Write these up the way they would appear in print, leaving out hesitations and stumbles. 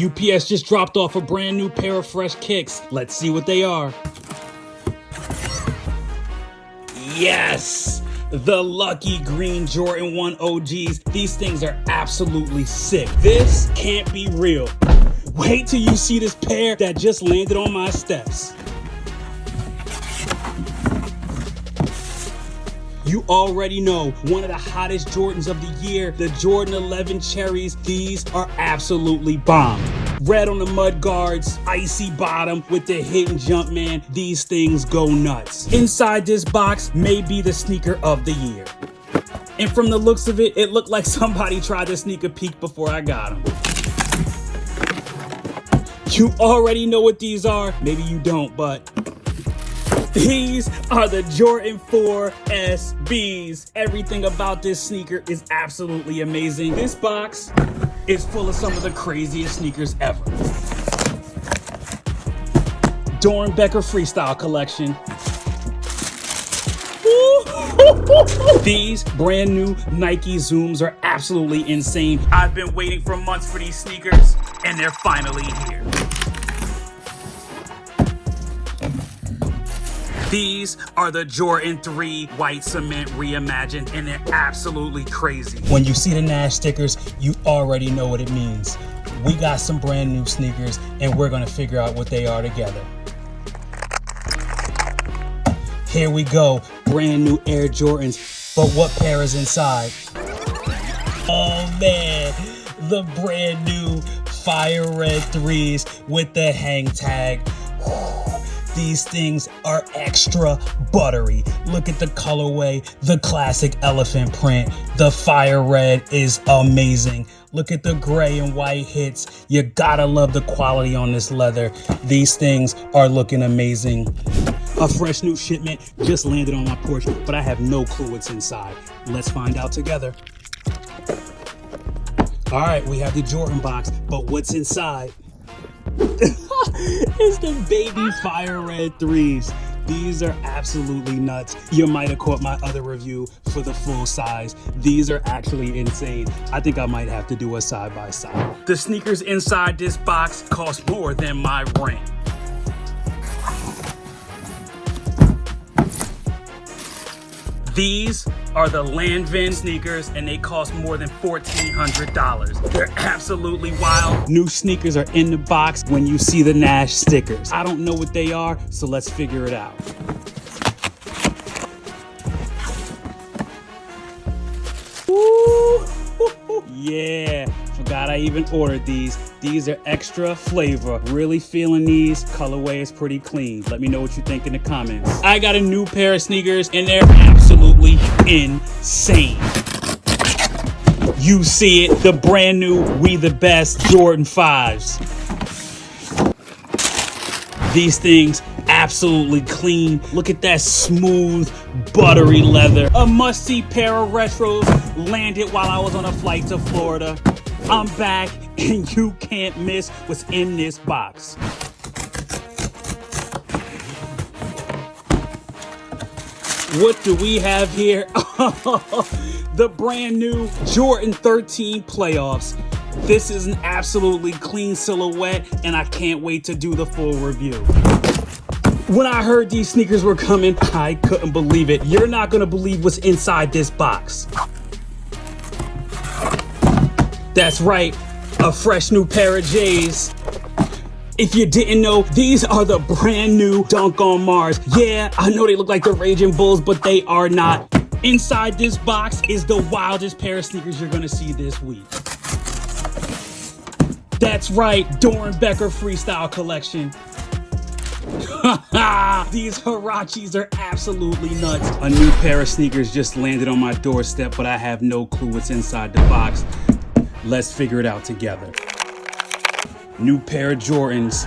UPS just dropped off a brand new pair of fresh kicks. Let's see what they are. Yes! The lucky green Jordan 1 OGs. These things are absolutely sick. This can't be real. Wait till you see this pair that just landed on my steps. You already know, one of the hottest Jordans of the year, the Jordan 11 Cherries. These are absolutely bomb. Red on the mud guards, icy bottom with the hidden jump man. These things go nuts. Inside this box may be the sneaker of the year. And from the looks of it, it looked like somebody tried to sneak a peek before I got them. You already know what these are. Maybe you don't, but these are the Jordan 4 SBs. Everything about this sneaker is absolutely amazing. This box is full of some of the craziest sneakers ever. Doran Becker Freestyle Collection. These brand new Nike Zooms are absolutely insane. I've been waiting for months for these sneakers, and they're finally here. These are the Jordan 3 White Cement Reimagined, and they're absolutely crazy. When you see the NASH stickers, you already know what it means. We got some brand new sneakers, and we're gonna figure out what they are together. Here we go, brand new Air Jordans, but what pair is inside? Oh man, the brand new Fire Red 3s with the hang tag. These things are extra buttery. Look at the colorway, the classic elephant print. The fire red is amazing. Look at the gray and white hits. You gotta love the quality on this leather. These things are looking amazing. A fresh new shipment just landed on my porch, but I have no clue what's inside. Let's find out together. All right, we have the Jordan box, but what's inside? It's the baby Fire Red 3s. These are absolutely nuts. You might have caught my other review for the full size. These are actually insane. I think I might have to do a side by side. The sneakers inside this box cost more than my ring. These are the Lanvin sneakers, and they cost more than $1,400. They're absolutely wild. New sneakers are in the box when you see the NASH stickers. I don't know what they are, so let's figure it out. Ooh, yeah, forgot I even ordered these. These are extra flavor. Really feeling these. Colorway is pretty clean. Let me know what you think in the comments. I got a new pair of sneakers, and they're absolutely insane. You see it, the brand new We The Best Jordan 5s. These things absolutely clean. Look at that smooth, buttery leather. A must-see pair of retros landed while I was on a flight to Florida. I'm back, and you can't miss what's in this box. What do we have here? The brand new Jordan 13 playoffs. This is an absolutely clean silhouette, and I can't wait to do the full review. When I heard these sneakers were coming, I couldn't believe it. You're not gonna believe what's inside this box. That's right, a fresh new pair of J's. If you didn't know, these are the brand new Dunk on Mars. Yeah, I know they look like the Raging Bulls, but they are not. Inside this box is the wildest pair of sneakers you're gonna see this week. That's right, Doran Becker Freestyle Collection. These Huaraches are absolutely nuts. A new pair of sneakers just landed on my doorstep, but I have no clue what's inside the box. Let's figure it out together. New pair of Jordans.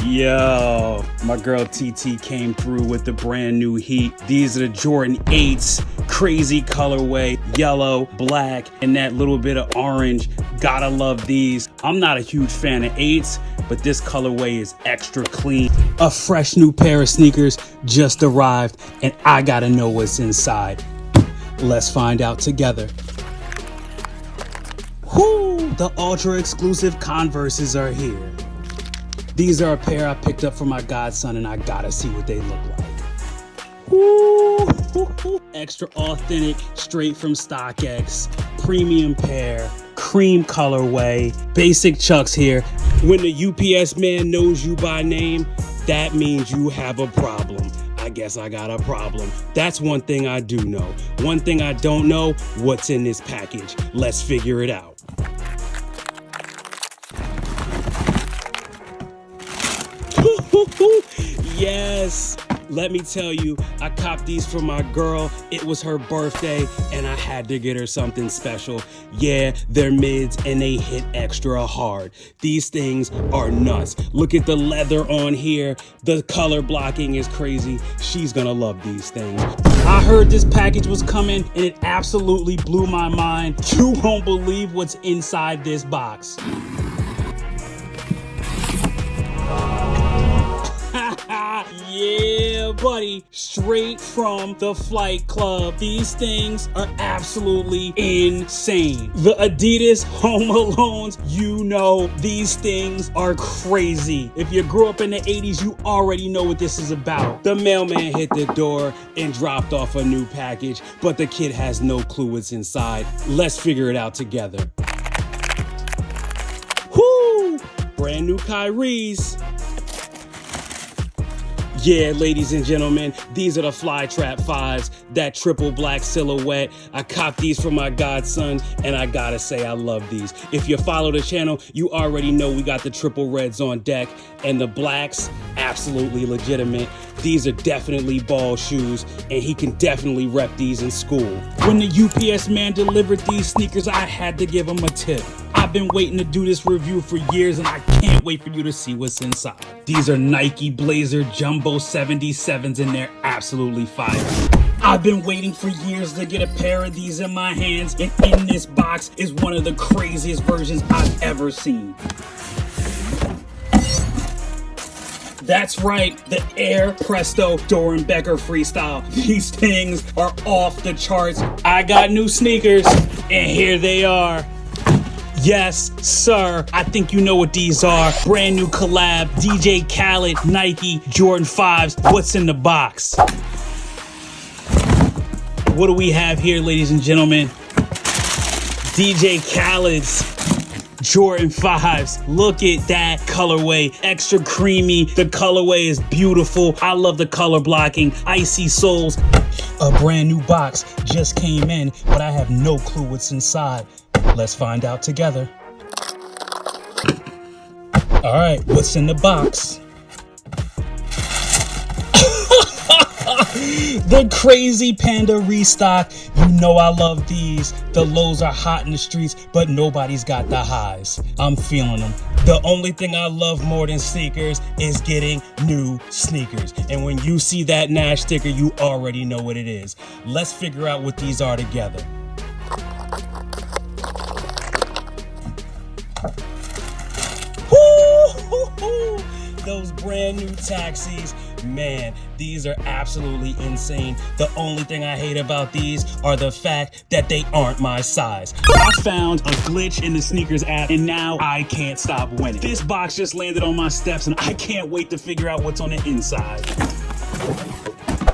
Yo, my girl TT came through with the brand new heat. These are the Jordan 8s, crazy colorway, yellow, black, and that little bit of orange. Gotta love these. I'm not a huge fan of 8s, but this colorway is extra clean. A fresh new pair of sneakers just arrived, and I gotta know what's inside. Let's find out together. Whoo! The ultra exclusive Converses are here. These are a pair I picked up for my godson, and I gotta see what they look like. Woo! Extra authentic, straight from StockX, premium pair, cream colorway, basic Chucks here. When the UPS man knows you by name, that means you have a problem. I guess I got a problem. That's one thing I do know. One thing I don't know, what's in this package. Let's figure it out. Yes, let me tell you, I copped these for my girl. It was her birthday and I had to get her something special. Yeah, they're mids and they hit extra hard. These things are nuts. Look at the leather on here. The color blocking is crazy. She's gonna love these things. I heard this package was coming and it absolutely blew my mind. You won't believe what's inside this box. Yeah, buddy, straight from the Flight Club. These things are absolutely insane. The Adidas Home Alones, you know, these things are crazy. If you grew up in the 80s, you already know what this is about. The mailman hit the door and dropped off a new package, but the kid has no clue what's inside. Let's figure it out together. Whoo! Brand new Kyrie's. Yeah, ladies and gentlemen, these are the Flytrap 5s, that triple black silhouette. I copped these for my godson, and I gotta say I love these. If you follow the channel, you already know we got the triple reds on deck, and the blacks, absolutely legitimate. These are definitely ball shoes, and he can definitely rep these in school. When the UPS man delivered these sneakers, I had to give him a tip. I've been waiting to do this review for years, and I can't wait for you to see what's inside. These are Nike Blazer Jumbo 77s, and they're absolutely fire. I've been waiting for years to get a pair of these in my hands, and in this box is one of the craziest versions I've ever seen. That's right, the Air Presto Doran Becker Freestyle. These things are off the charts. I got new sneakers, and here they are. Yes, sir. I think you know what these are. Brand new collab, DJ Khaled, Nike, Jordan 5s. What's in the box? What do we have here, ladies and gentlemen? DJ Khaled's Jordan 5s. Look at that colorway. Extra creamy. The colorway is beautiful. I love the color blocking. Icy soles. A brand new box just came in, but I have no clue what's inside. Let's find out together. All right, what's in the box? The Crazy Panda restock. You know I love these. The lows are hot in the streets, but nobody's got the highs. I'm feeling them. The only thing I love more than sneakers is getting new sneakers. And when you see that NASH sticker, you already know what it is. Let's figure out what these are together. Those brand new taxis, man, these are absolutely insane. The only thing I hate about these are the fact that they aren't my size. I found a glitch in the sneakers app and now I can't stop winning. This box just landed on my steps and I can't wait to figure out what's on the inside.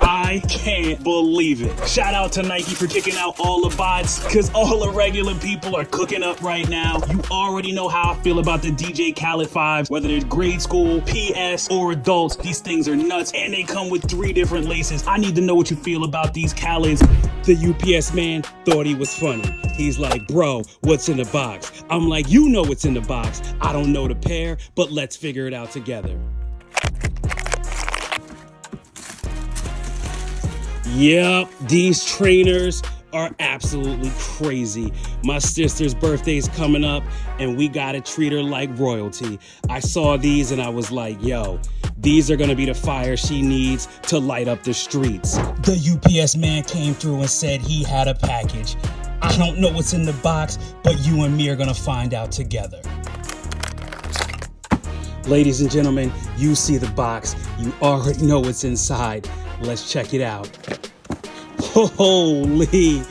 I can't believe it. Shout out to Nike for kicking out all the bots, because all the regular people are cooking up right now. You already know how I feel about the DJ Khaled 5s, whether they're grade school, PS, or adults. These things are nuts, and they come with 3 different laces. I need to know what you feel about these Khaleds. The UPS man thought he was funny. He's like, bro, what's in the box? I'm like, you know what's in the box. I don't know the pair, but let's figure it out together. Yep, these trainers are absolutely crazy. My sister's birthday is coming up and we gotta treat her like royalty. I saw these and I was like, yo, these are gonna be the fire she needs to light up the streets. The UPS man came through and said he had a package. I don't know what's in the box, but you and me are gonna find out together. Ladies and gentlemen, you see the box. You already know what's inside. Let's check it out. Holy,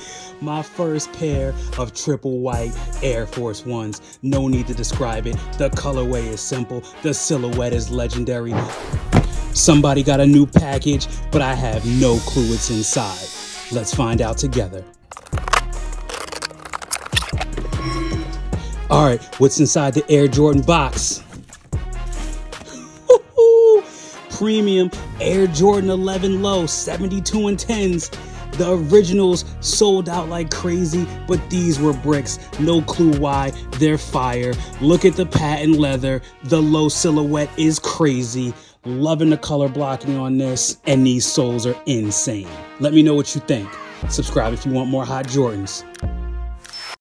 my first pair of triple white Air Force Ones. No need to describe it. The colorway is simple. The silhouette is legendary. Somebody got a new package, but I have no clue what's inside. Let's find out together. All right, what's inside the Air Jordan box? Premium Air Jordan 11 Low 72 and 10s. The originals sold out like crazy, but these were bricks. No clue why. They're fire. Look at the patent leather. The low silhouette is crazy. Loving the color blocking on this, and these soles are insane. Let me know what you think. Subscribe if you want more hot Jordans.